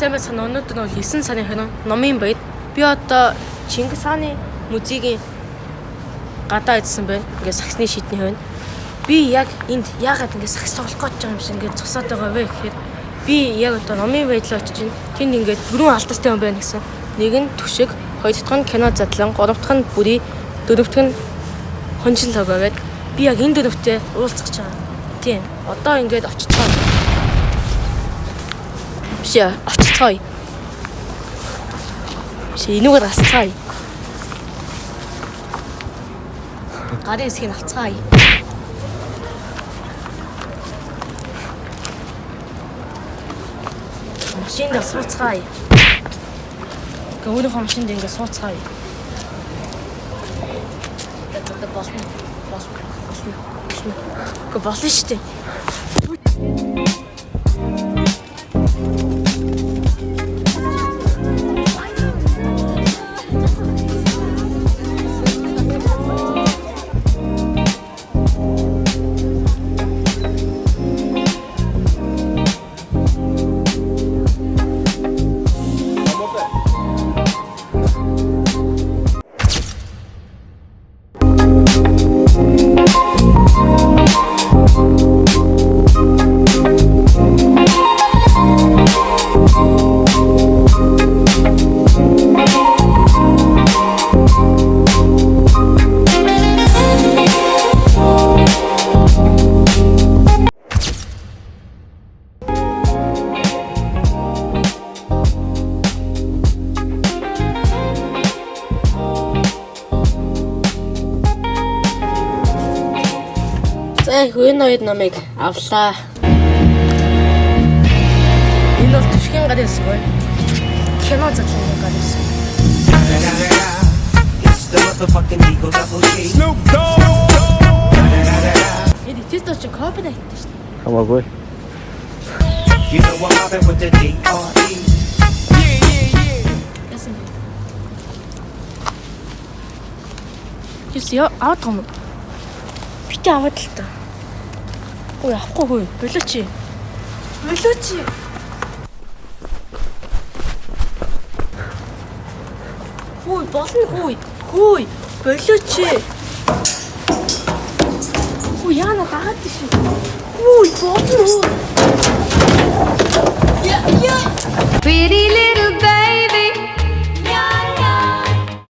сайн байна. Өнөөдөр нь 9 сарын 20 номын баяр. Би одоо Чингис хааны музейгийн гадаа идсэн байна. Ингээ саксны шидний хойно. Би яг энд яагаад ингээ сакс тоглох гэж байгаа юм шиг ингээ цусаад байгаа вэ гэхээр би яг одоо номын баярлал очиж байна. Тэнд ингээ дөрвөн алдартай хүн байна гэсэн. Нэг нь түшиг, хоёр дахь нь кино задлан, гурав дахь нь бүрий, дөрөв дахь нь хонжил лого гэдэг. Би яг энэ дөрөвтэй уулзах гэж байгаа. Тийм. Одоо ингээд очицгоо. Биш очицгоо. Энүүгээр гасцгаая. Гарын хэсгийг авцгаая. Машинд сууцгаая. Өөрийнхөө машинд ингэ сууцгаая. Это болно. Болно шүү дээ. Энэ хоёр номыг авлаа. Энэ бол түшгийн гар байсан бай. Кино задлан гар байсан. Эди тест чи копи дайтай шүү дээ. Хамаагүй. Яа, аваад гом. Битээ аваад л та. Ой, авахгүй хөөе. Болооч. Хөөе, болно хөөе. Болооч. Хөөе, яана дагаад тийш. Хөөе, болно. Pretty little baby,